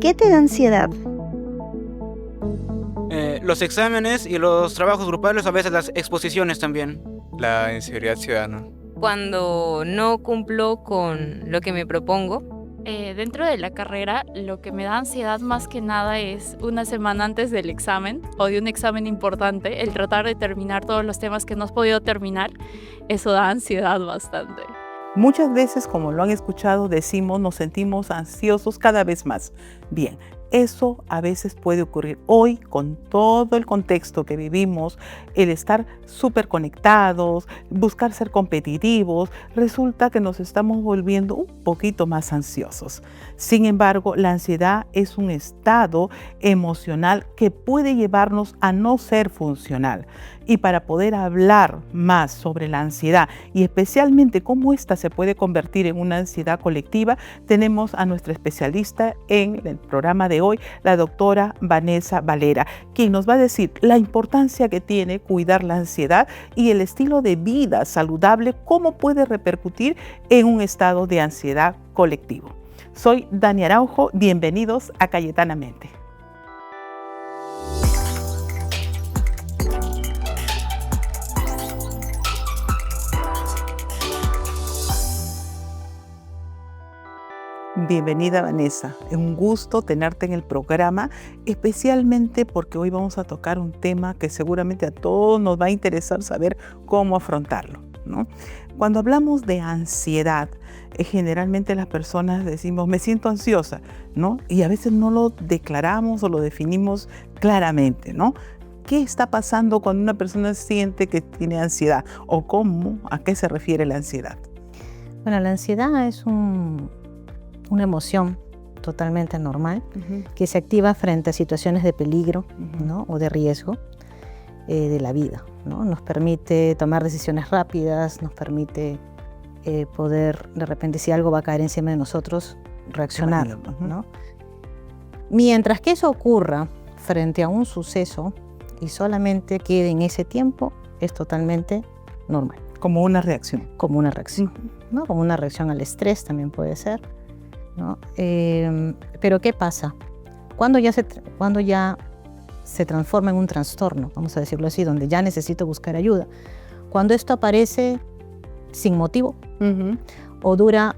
¿Qué te da ansiedad? Los exámenes y los trabajos grupales, a veces las exposiciones también. La inseguridad ciudadana. Cuando no cumplo con lo que me propongo. Dentro de la carrera, lo que me da ansiedad más que nada es una semana antes del examen o de un examen importante, el tratar de terminar todos los temas que no has podido terminar, eso da ansiedad bastante. Muchas veces, como lo han escuchado, decimos nos sentimos ansiosos cada vez más. Bien, eso a veces puede ocurrir hoy con todo el contexto que vivimos, el estar súper conectados, buscar ser competitivos, resulta que nos estamos volviendo un poquito más ansiosos. Sin embargo, la ansiedad es un estado emocional que puede llevarnos a no ser funcional. Y para poder hablar más sobre la ansiedad y especialmente cómo ésta se puede convertir en una ansiedad colectiva, tenemos a nuestra especialista en el programa de hoy, la doctora Vanessa Valera, quien nos va a decir la importancia que tiene cuidar la ansiedad y el estilo de vida saludable, cómo puede repercutir en un estado de ansiedad colectivo. Soy Dani Araujo, bienvenidos a Cayetanamente. Bienvenida, Vanessa. Es un gusto tenerte en el programa, especialmente porque hoy vamos a tocar un tema que seguramente a todos nos va a interesar saber cómo afrontarlo, ¿no? Cuando hablamos de ansiedad, generalmente las personas decimos, me siento ansiosa, ¿no? Y a veces no lo declaramos o lo definimos claramente, ¿no? ¿Qué está pasando cuando una persona siente que tiene ansiedad? ¿O cómo, a qué se refiere la ansiedad? Bueno, la ansiedad es una emoción totalmente normal que se activa frente a situaciones de peligro, ¿no? O de riesgo de la vida, ¿no? Nos permite tomar decisiones rápidas, nos permite poder, de repente, si algo va a caer encima de nosotros, reaccionar, ¿no? Mientras que eso ocurra frente a un suceso y solamente quede en ese tiempo, es totalmente normal. Como una reacción. Como una reacción, ¿no? Como una reacción al estrés también puede ser, ¿no? Pero ¿qué pasa? Cuando ya se transforma en un trastorno, vamos a decirlo así, donde ya necesito buscar ayuda. Cuando esto aparece sin motivo o dura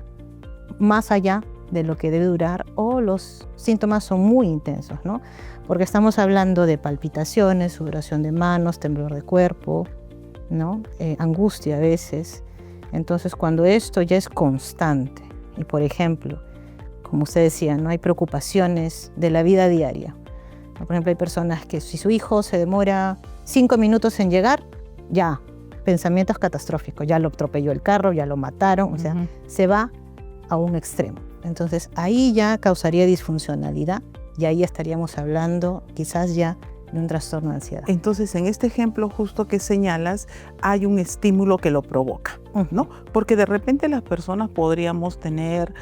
más allá de lo que debe durar o los síntomas son muy intensos, ¿no? Porque estamos hablando de palpitaciones, sudoración de manos, temblor de cuerpo, ¿no? Angustia a veces. Entonces, cuando esto ya es constante y, por ejemplo, como usted decía, no hay preocupaciones de la vida diaria. Por ejemplo, hay personas que si su hijo se demora 5 minutos en llegar, ya, pensamientos catastróficos, ya lo atropelló el carro, ya lo mataron, o sea, se va a un extremo. Entonces, ahí ya causaría disfuncionalidad y ahí estaríamos hablando quizás ya de un trastorno de ansiedad. Entonces, en este ejemplo justo que señalas, hay un estímulo que lo provoca, ¿no? Porque de repente las personas podríamos tener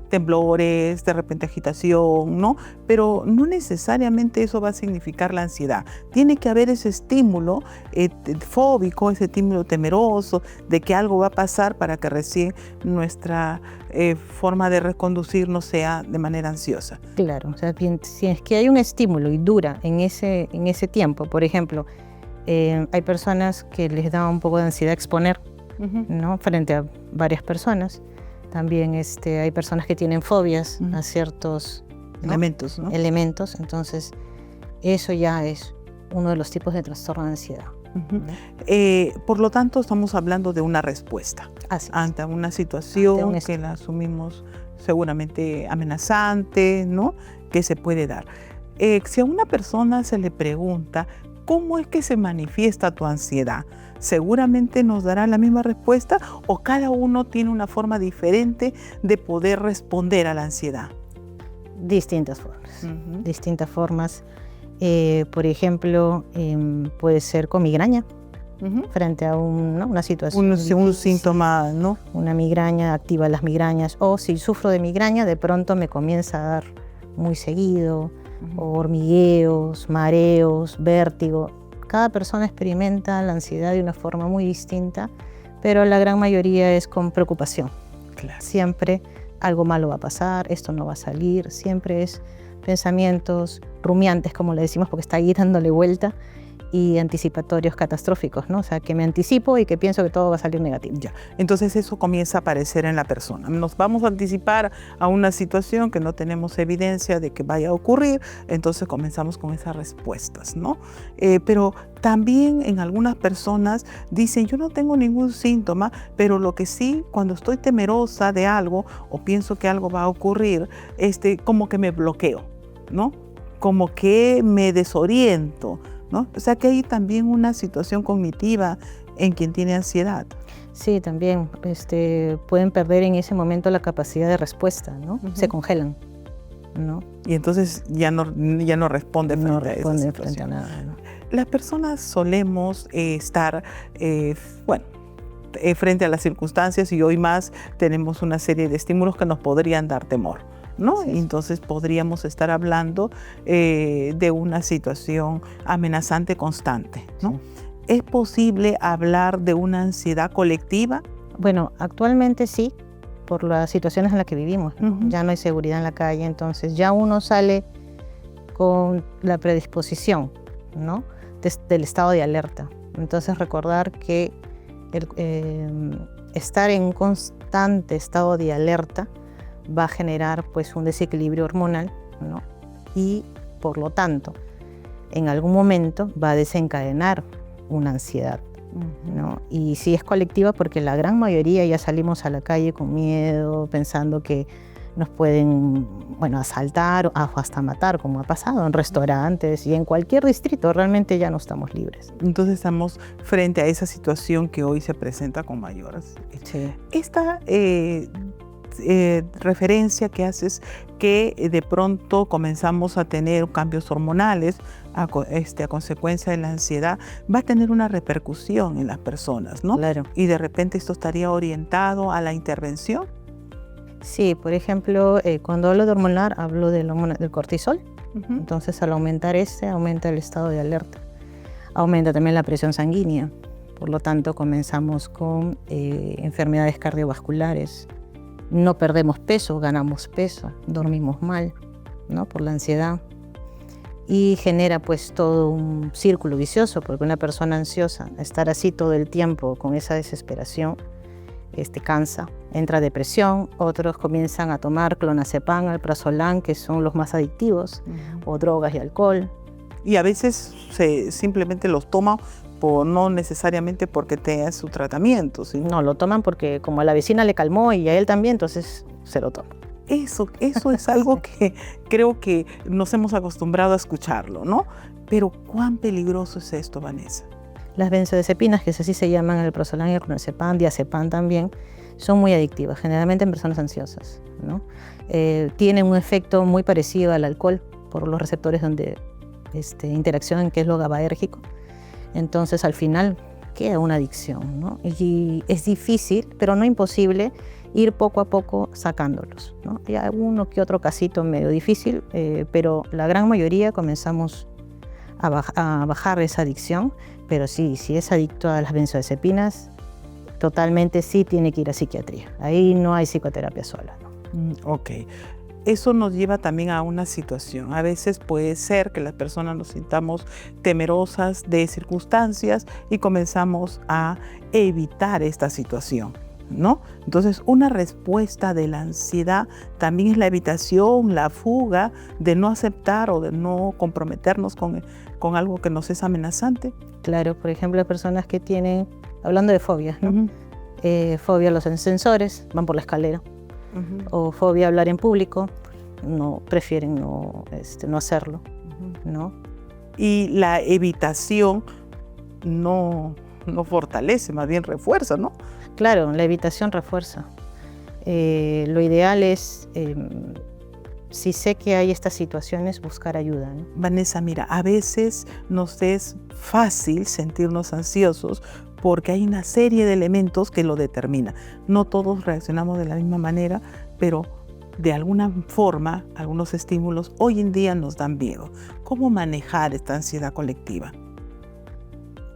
temblores, de repente agitación, ¿no? Pero no necesariamente eso va a significar la ansiedad. Tiene que haber ese estímulo fóbico, ese estímulo temeroso de que algo va a pasar para que recién nuestra forma de reconducirnos sea de manera ansiosa. Claro, o sea, si es que hay un estímulo y dura en ese tiempo, por ejemplo, hay personas que les da un poco de ansiedad exponer, ¿no? Frente a varias personas. También hay personas que tienen fobias a ciertos, ¿no? elementos, entonces eso ya es uno de los tipos de trastorno de ansiedad. Por lo tanto, estamos hablando de una respuesta ante una situación que la asumimos seguramente amenazante, ¿no? Que se puede dar. Si a una persona se le pregunta, ¿cómo es que se manifiesta tu ansiedad? Seguramente nos dará la misma respuesta o cada uno tiene una forma diferente de poder responder a la ansiedad. Distintas formas. Por ejemplo, puede ser con migraña frente a una situación. Un síntoma, ¿no? Una migraña activa las migrañas. O si sufro de migraña, de pronto me comienza a dar muy seguido, o hormigueos, mareos, vértigo. Cada persona experimenta la ansiedad de una forma muy distinta, pero la gran mayoría es con preocupación. Claro. Siempre algo malo va a pasar, esto no va a salir, siempre es pensamientos rumiantes, como le decimos, porque está ahí dándole vuelta, y anticipatorios catastróficos, ¿no? O sea, que me anticipo y que pienso que todo va a salir negativo. Ya, entonces eso comienza a aparecer en la persona. Nos vamos a anticipar a una situación que no tenemos evidencia de que vaya a ocurrir, entonces comenzamos con esas respuestas, ¿no? Pero también en algunas personas dicen, yo no tengo ningún síntoma, pero lo que sí, cuando estoy temerosa de algo o pienso que algo va a ocurrir, como que me bloqueo, ¿no? Como que me desoriento, ¿no? O sea que hay también una situación cognitiva en quien tiene ansiedad. Sí, también pueden perder en ese momento la capacidad de respuesta, ¿no? Se congelan, ¿no? Y entonces ya no responde frente No a esa responden situación. frente a nada, ¿no? Las personas solemos estar, frente a las circunstancias, y hoy más tenemos una serie de estímulos que nos podrían dar temor, ¿no? Sí, sí. Entonces podríamos estar hablando de una situación amenazante constante, ¿no? Sí. ¿Es posible hablar de una ansiedad colectiva? Bueno, actualmente sí, por las situaciones en las que vivimos, ¿no? Ujú. Ya no hay seguridad en la calle, entonces ya uno sale con la predisposición, ¿no? Del estado de alerta. Entonces recordar que estar en un constante estado de alerta va a generar pues un desequilibrio hormonal, ¿no? Y por lo tanto, en algún momento va a desencadenar una ansiedad, ¿no? Y sí es colectiva porque la gran mayoría ya salimos a la calle con miedo, pensando que nos pueden, asaltar o hasta matar, como ha pasado en restaurantes y en cualquier distrito. Realmente ya no estamos libres. Entonces estamos frente a esa situación que hoy se presenta con mayor. Sí. Esta referencia que haces, que de pronto comenzamos a tener cambios hormonales a consecuencia de la ansiedad, va a tener una repercusión en las personas, ¿no? Claro. Y de repente esto estaría orientado a la intervención. Sí, por ejemplo, cuando hablo de hormonal, hablo del cortisol. Entonces, al aumentar aumenta el estado de alerta. Aumenta también la presión sanguínea. Por lo tanto, comenzamos con enfermedades cardiovasculares. No perdemos peso, ganamos peso, dormimos mal, ¿no? Por la ansiedad. Y genera pues todo un círculo vicioso, porque una persona ansiosa, estar así todo el tiempo con esa desesperación, cansa, entra depresión. Otros comienzan a tomar clonazepam, alprazolam, que son los más adictivos, o drogas y alcohol. Y a veces simplemente los toma no necesariamente porque tenga su tratamiento, ¿sí? No, lo toman porque como a la vecina le calmó y a él también, entonces se lo toma. Eso es algo que creo que nos hemos acostumbrado a escucharlo, ¿no? Pero ¿cuán peligroso es esto, Vanessa? Las benzodiazepinas, que así se llaman, el alprazolam y el clonazepam, diazepam también, son muy adictivas, generalmente en personas ansiosas, ¿no? Tienen un efecto muy parecido al alcohol por los receptores donde interaccionan, que es lo GABAérgico. Entonces, al final queda una adicción, ¿no? Y es difícil, pero no imposible, ir poco a poco sacándolos, ¿no? Hay uno que otro casito medio difícil, pero la gran mayoría comenzamos a bajar esa adicción. Pero sí, si es adicto a las benzodiazepinas, totalmente sí tiene que ir a psiquiatría. Ahí no hay psicoterapia sola, ¿no? Ok. Eso nos lleva también a una situación. A veces puede ser que las personas nos sintamos temerosas de circunstancias y comenzamos a evitar esta situación, ¿no? Entonces, una respuesta de la ansiedad también es la evitación, la fuga, de no aceptar o de no comprometernos con algo que nos es amenazante. Claro, por ejemplo, hay personas que tienen, hablando de fobias, ¿no? Fobia a los ascensores, van por la escalera. O fobia a hablar en público, prefieren no hacerlo, ¿no? Y la evitación no fortalece, más bien refuerza, ¿no? Claro, la evitación refuerza. Lo ideal es, si sé que hay estas situaciones, buscar ayuda, ¿no? Vanessa, mira, a veces nos es fácil sentirnos ansiosos porque hay una serie de elementos que lo determinan. No todos reaccionamos de la misma manera, pero de alguna forma, algunos estímulos hoy en día nos dan miedo. ¿Cómo manejar esta ansiedad colectiva?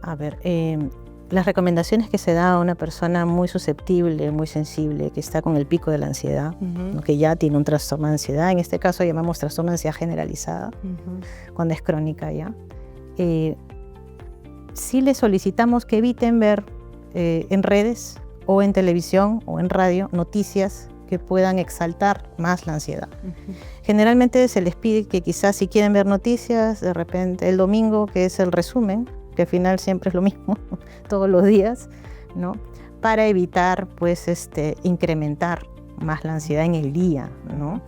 A ver, las recomendaciones que se da a una persona muy susceptible, muy sensible, que está con el pico de la ansiedad, ¿no? Que ya tiene un trastorno de ansiedad, en este caso llamamos trastorno de ansiedad generalizada, cuando es crónica ya, sí le solicitamos que eviten ver en redes o en televisión o en radio noticias que puedan exaltar más la ansiedad. Generalmente se les pide que quizás si quieren ver noticias, de repente el domingo, que es el resumen, que al final siempre es lo mismo, todos los días, ¿no? Para evitar, pues, incrementar más la ansiedad en el día, ¿no?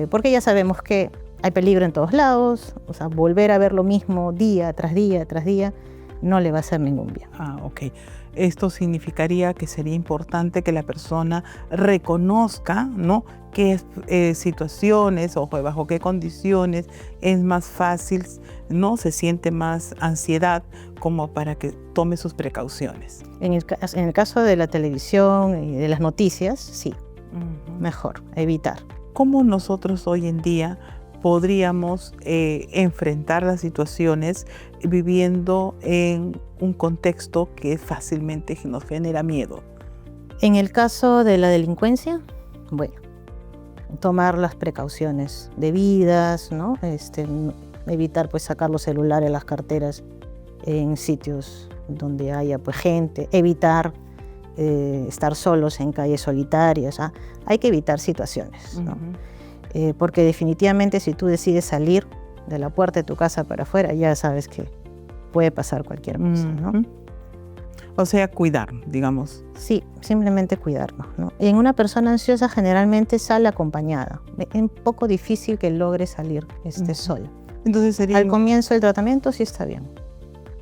Porque ya sabemos que hay peligro en todos lados, o sea, volver a ver lo mismo día tras día tras día no le va a hacer ningún bien. Ok. Esto significaría que sería importante que la persona reconozca, ¿no?, qué situaciones o bajo qué condiciones es más fácil, ¿no?, se siente más ansiedad, como para que tome sus precauciones. En el caso de la televisión y de las noticias, sí, mejor, evitar. ¿Cómo nosotros hoy en día podríamos enfrentar las situaciones viviendo en un contexto que fácilmente nos genera miedo? En el caso de la delincuencia, bueno, tomar las precauciones debidas, ¿no? Evitar, pues, sacar los celulares, las carteras en sitios donde haya, pues, gente, evitar estar solos en calles solitarias, hay que evitar situaciones, ¿no? Porque definitivamente si tú decides salir de la puerta de tu casa para afuera, ya sabes que puede pasar cualquier cosa, ¿no? O sea, cuidar, digamos. Sí, simplemente cuidarnos, ¿no? En una persona ansiosa generalmente sale acompañada. Es un poco difícil que logre salir sola. Entonces sería... Al comienzo del tratamiento sí está bien,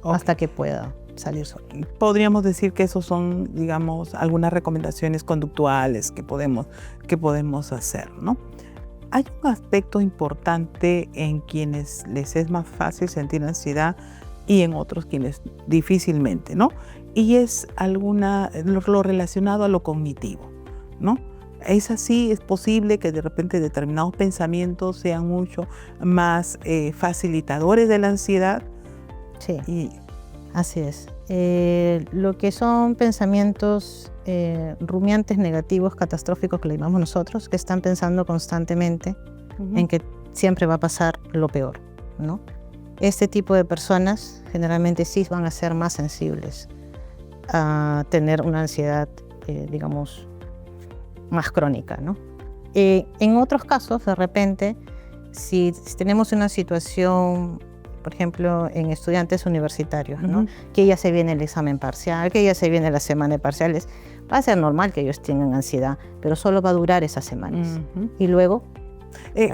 hasta que pueda salir sola. Podríamos decir que esos son, digamos, algunas recomendaciones conductuales que podemos hacer, ¿no? Hay un aspecto importante en quienes les es más fácil sentir ansiedad y en otros quienes difícilmente, ¿no? Y es lo relacionado a lo cognitivo, ¿no? Es así, es posible que de repente determinados pensamientos sean mucho más facilitadores de la ansiedad. Sí, así es. Lo que son pensamientos rumiantes negativos, catastróficos, que le llamamos nosotros, que están pensando constantemente en que siempre va a pasar lo peor, ¿no? Este tipo de personas generalmente sí van a ser más sensibles a tener una ansiedad, digamos, más crónica, ¿no? En otros casos, de repente, si tenemos una situación, por ejemplo, en estudiantes universitarios, ¿no? Que ya se viene el examen parcial, que ya se viene la semana de parciales, va a ser normal que ellos tengan ansiedad, pero solo va a durar esas semanas. Y luego...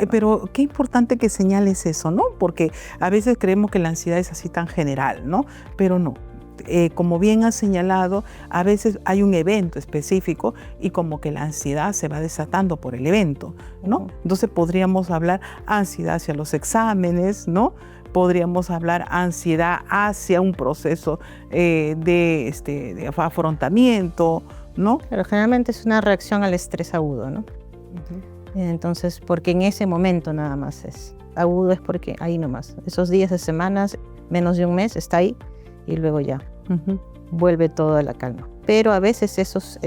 Pero qué importante que señales eso, ¿no? Porque a veces creemos que la ansiedad es así tan general, ¿no? Pero no. Como bien has señalado, a veces hay un evento específico y como que la ansiedad se va desatando por el evento, ¿no? Entonces podríamos hablar ansiedad hacia los exámenes, ¿no? Podríamos hablar ansiedad hacia un proceso de afrontamiento, ¿no? Pero generalmente es una reacción al estrés agudo, ¿no? Entonces, porque en ese momento nada más es agudo, es porque ahí nomás, esos días de semanas, menos de un mes, está ahí y luego ya vuelve toda la calma. Pero a veces esas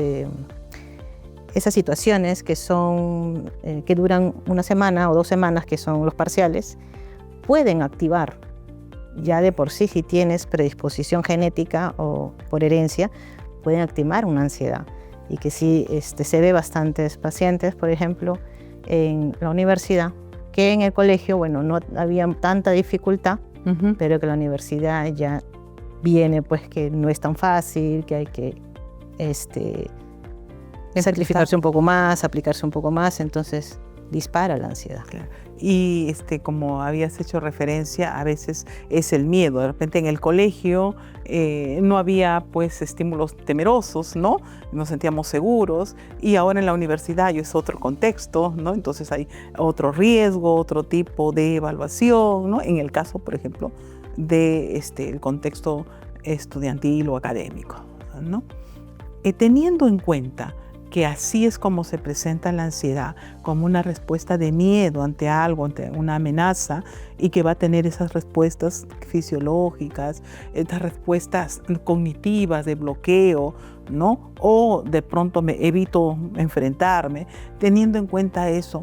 situaciones que duran una semana o 2 semanas, que son los parciales, pueden activar ya de por sí, si tienes predisposición genética o por herencia, pueden activar una ansiedad. Y que sí se ve bastantes pacientes, por ejemplo, en la universidad, que en el colegio, bueno, no había tanta dificultad, pero que la universidad ya viene, pues, que no es tan fácil, que hay que sacrificarse un poco más, aplicarse un poco más, entonces dispara la ansiedad. Claro. Y como habías hecho referencia, a veces es el miedo. De repente en el colegio no había, pues, estímulos temerosos, ¿no? Nos sentíamos seguros, y ahora en la universidad es otro contexto, ¿no? Entonces hay otro riesgo, otro tipo de evaluación, ¿no? En el caso, por ejemplo, de el contexto estudiantil o académico, ¿no? Teniendo en cuenta que así es como se presenta la ansiedad, como una respuesta de miedo ante algo, ante una amenaza, y que va a tener esas respuestas fisiológicas, estas respuestas cognitivas de bloqueo, ¿no? O de pronto me evito enfrentarme. Teniendo en cuenta eso,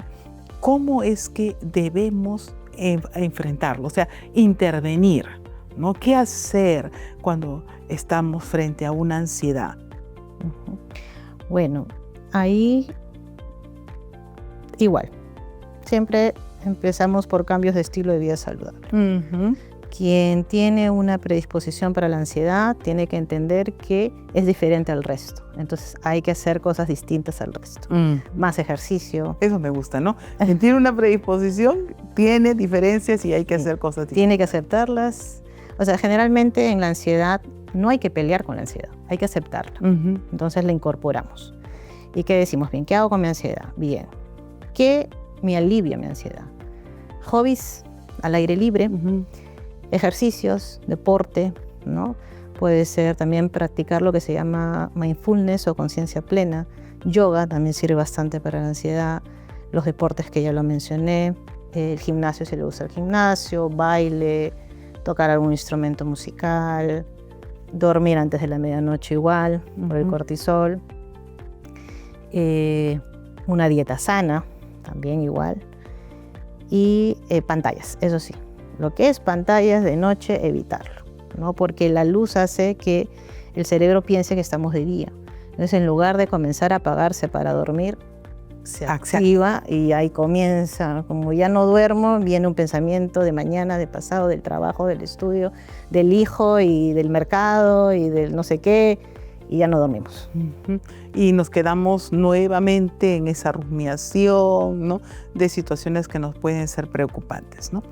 ¿cómo es que debemos enfrentarlo? O sea, intervenir, ¿no? ¿Qué hacer cuando estamos frente a una ansiedad? Bueno, ahí igual. Siempre empezamos por cambios de estilo de vida saludable. Quien tiene una predisposición para la ansiedad tiene que entender que es diferente al resto. Entonces hay que hacer cosas distintas al resto. Más ejercicio. Eso me gusta, ¿no? Quien tiene una predisposición tiene diferencias y hay que hacer cosas distintas. Tiene que aceptarlas. O sea, generalmente en la ansiedad no hay que pelear con la ansiedad, hay que aceptarla. Entonces la incorporamos. ¿Y qué decimos? Bien, ¿qué hago con mi ansiedad? Bien. ¿Qué me alivia mi ansiedad? Hobbies al aire libre, ejercicios, deporte, ¿no? Puede ser también practicar lo que se llama mindfulness o conciencia plena. Yoga también sirve bastante para la ansiedad. Los deportes que ya lo mencioné. El gimnasio, si le gusta el gimnasio, baile, tocar algún instrumento musical, dormir antes de la medianoche igual, por el cortisol. Una dieta sana, también igual. Y pantallas, eso sí. Lo que es pantallas de noche, evitarlo, ¿no? Porque la luz hace que el cerebro piense que estamos de día. Entonces, en lugar de comenzar a apagarse para dormir, se activa y ahí comienza. Como ya no duermo, viene un pensamiento de mañana, de pasado, del trabajo, del estudio, del hijo y del mercado y del no sé qué, y ya no dormimos. Y nos quedamos nuevamente en esa rumiación, ¿no? De situaciones que nos pueden ser preocupantes, ¿no?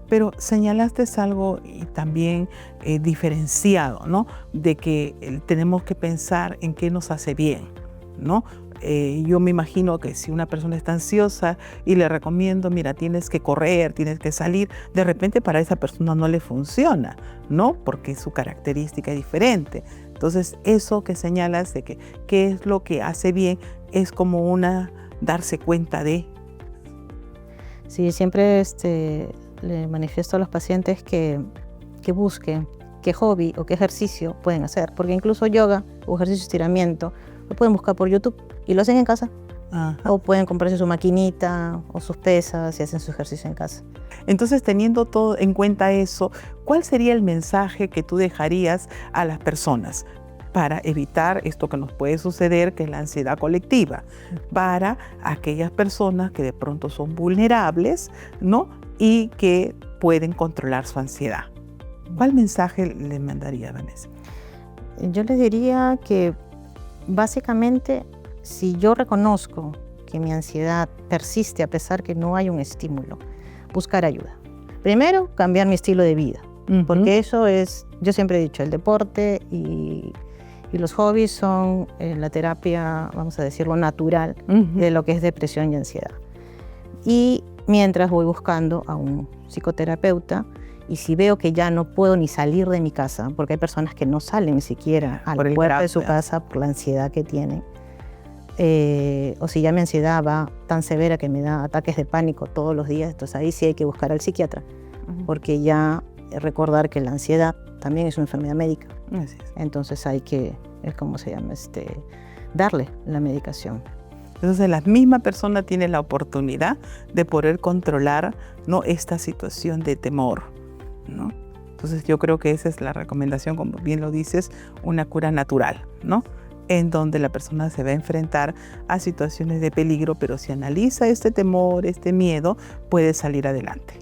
Pero señalaste algo y también diferenciado, ¿no? De que tenemos que pensar en qué nos hace bien, ¿no? Yo me imagino que si una persona está ansiosa y le recomiendo, mira, tienes que correr, tienes que salir, de repente para esa persona no le funciona, ¿no? Porque su característica es diferente. Entonces, eso que señalas de que qué es lo que hace bien es como darse cuenta de. Sí, siempre le manifiesto a los pacientes que busquen qué hobby o qué ejercicio pueden hacer, porque incluso yoga o ejercicio de estiramiento lo pueden buscar por YouTube y lo hacen en casa. O pueden comprarse su maquinita o sus pesas y hacen su ejercicio en casa. Entonces, teniendo todo en cuenta eso, ¿cuál sería el mensaje que tú dejarías a las personas para evitar esto que nos puede suceder, que es la ansiedad colectiva, para aquellas personas que de pronto son vulnerables, ¿no? Y que pueden controlar su ansiedad? ¿Cuál mensaje le mandaría, Vanessa? Yo les diría que básicamente, si yo reconozco que mi ansiedad persiste a pesar que no hay un estímulo, buscar ayuda. Primero, cambiar mi estilo de vida, porque eso es, yo siempre he dicho, el deporte y los hobbies son la terapia, vamos a decirlo, natural de lo que es depresión y ansiedad. Y mientras voy buscando a un psicoterapeuta, y si veo que ya no puedo ni salir de mi casa, porque hay personas que no salen ni siquiera a la puerta de su casa por la ansiedad que tienen, o si ya mi ansiedad va tan severa que me da ataques de pánico todos los días, entonces ahí sí hay que buscar al psiquiatra, porque ya recordar que la ansiedad también es una enfermedad médica. Así es. Entonces hay que, ¿cómo se llama? Darle la medicación. Entonces la misma persona tiene la oportunidad de poder controlar, ¿no?, esta situación de temor, ¿no? Entonces yo creo que esa es la recomendación, como bien lo dices, una cura natural, ¿no? En donde la persona se va a enfrentar a situaciones de peligro, pero si analiza este temor, este miedo, puede salir adelante.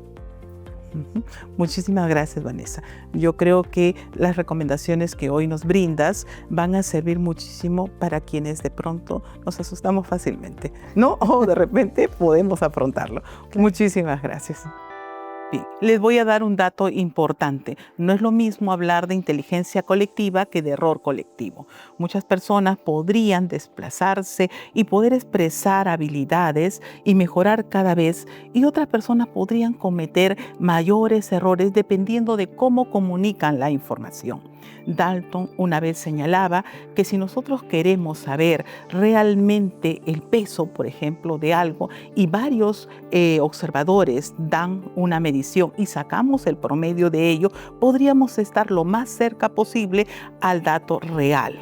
Muchísimas gracias, Vanessa. Yo creo que las recomendaciones que hoy nos brindas van a servir muchísimo para quienes de pronto nos asustamos fácilmente, ¿no? O de repente podemos afrontarlo. Claro. Muchísimas gracias. Bien, les voy a dar un dato importante. No es lo mismo hablar de inteligencia colectiva que de error colectivo. Muchas personas podrían desplazarse y poder expresar habilidades y mejorar cada vez, y otras personas podrían cometer mayores errores dependiendo de cómo comunican la información. Dalton una vez señalaba que si nosotros queremos saber realmente el peso, por ejemplo, de algo, y varios observadores dan una medición y sacamos el promedio de ello, podríamos estar lo más cerca posible al dato real.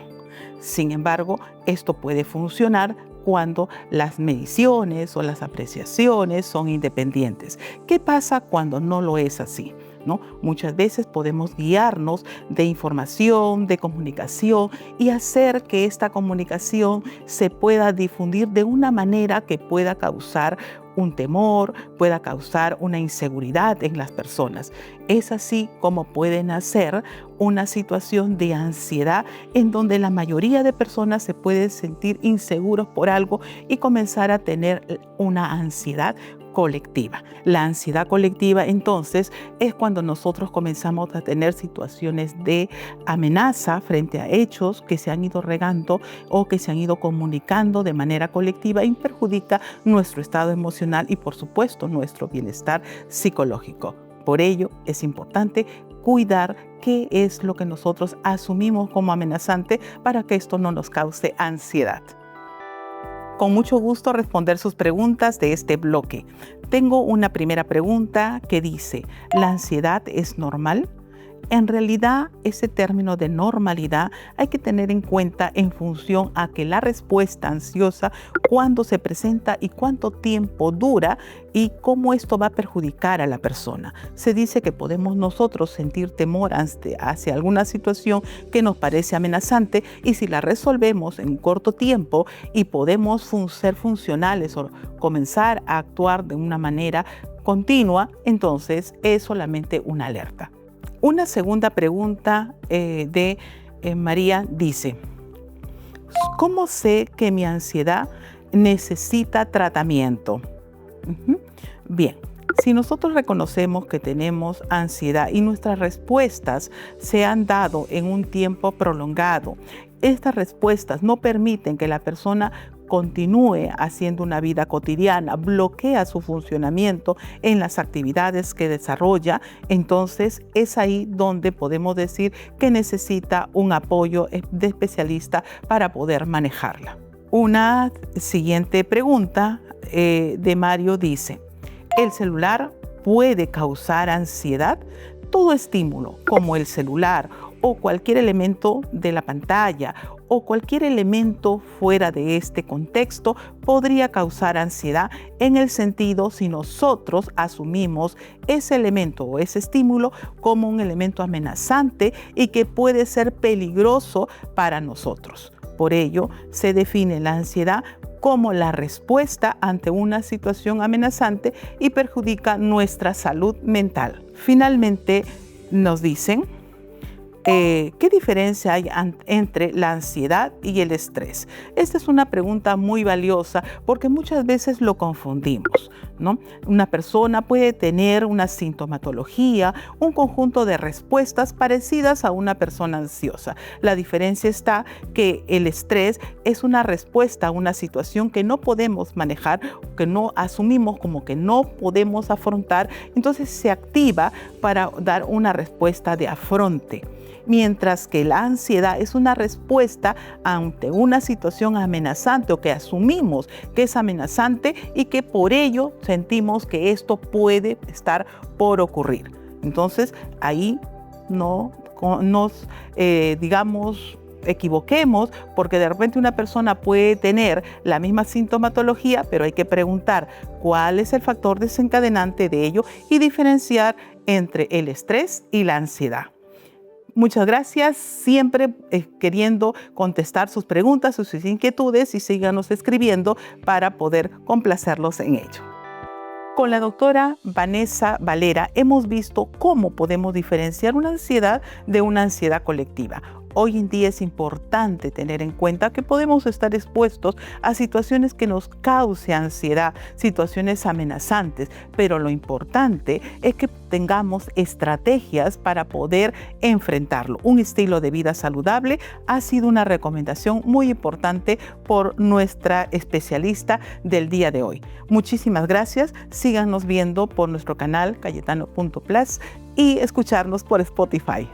Sin embargo, esto puede funcionar cuando las mediciones o las apreciaciones son independientes. ¿Qué pasa cuando no lo es así? ¿No? Muchas veces podemos guiarnos de información, de comunicación y hacer que esta comunicación se pueda difundir de una manera que pueda causar un temor, pueda causar una inseguridad en las personas. Es así como puede nacer una situación de ansiedad en donde la mayoría de personas se pueden sentir inseguros por algo y comenzar a tener una ansiedad colectiva. La ansiedad colectiva entonces es cuando nosotros comenzamos a tener situaciones de amenaza frente a hechos que se han ido regando o que se han ido comunicando de manera colectiva y perjudica nuestro estado emocional y por supuesto nuestro bienestar psicológico. Por ello es importante cuidar qué es lo que nosotros asumimos como amenazante para que esto no nos cause ansiedad. Con mucho gusto responder sus preguntas de este bloque. Tengo una primera pregunta que dice, ¿la ansiedad es normal? En realidad, ese término de normalidad hay que tener en cuenta en función a que la respuesta ansiosa, cuándo se presenta y cuánto tiempo dura y cómo esto va a perjudicar a la persona. Se dice que podemos nosotros sentir temor hacia alguna situación que nos parece amenazante y si la resolvemos en un corto tiempo y podemos ser funcionales o comenzar a actuar de una manera continua, entonces es solamente una alerta. Una segunda pregunta de María dice, ¿cómo sé que mi ansiedad necesita tratamiento? Bien, si nosotros reconocemos que tenemos ansiedad y nuestras respuestas se han dado en un tiempo prolongado, estas respuestas no permiten que la persona continúe haciendo una vida cotidiana, bloquea su funcionamiento en las actividades que desarrolla, entonces es ahí donde podemos decir que necesita un apoyo de especialista para poder manejarla. Una siguiente pregunta de Mario dice, ¿el celular puede causar ansiedad? Todo estímulo, como el celular o cualquier elemento de la pantalla o cualquier elemento fuera de este contexto podría causar ansiedad en el sentido si nosotros asumimos ese elemento o ese estímulo como un elemento amenazante y que puede ser peligroso para nosotros. Por ello, se define la ansiedad como la respuesta ante una situación amenazante y perjudica nuestra salud mental. Finalmente, nos dicen, ¿qué diferencia hay entre la ansiedad y el estrés? Esta es una pregunta muy valiosa porque muchas veces lo confundimos, ¿no? Una persona puede tener una sintomatología, un conjunto de respuestas parecidas a una persona ansiosa. La diferencia está que el estrés es una respuesta a una situación que no podemos manejar, que no asumimos como que no podemos afrontar, entonces se activa para dar una respuesta de afronte. Mientras que la ansiedad es una respuesta ante una situación amenazante o que asumimos que es amenazante y que por ello sentimos que esto puede estar por ocurrir. Entonces ahí no nos equivoquemos porque de repente una persona puede tener la misma sintomatología, pero hay que preguntar cuál es el factor desencadenante de ello y diferenciar entre el estrés y la ansiedad. Muchas gracias, siempre queriendo contestar sus preguntas, sus inquietudes y síganos escribiendo para poder complacerlos en ello. Con la doctora Vanessa Valera hemos visto cómo podemos diferenciar una ansiedad de una ansiedad colectiva. Hoy en día es importante tener en cuenta que podemos estar expuestos a situaciones que nos causen ansiedad, situaciones amenazantes, pero lo importante es que tengamos estrategias para poder enfrentarlo. Un estilo de vida saludable ha sido una recomendación muy importante por nuestra especialista del día de hoy. Muchísimas gracias. Síganos viendo por nuestro canal Cayetano.plus y escucharnos por Spotify.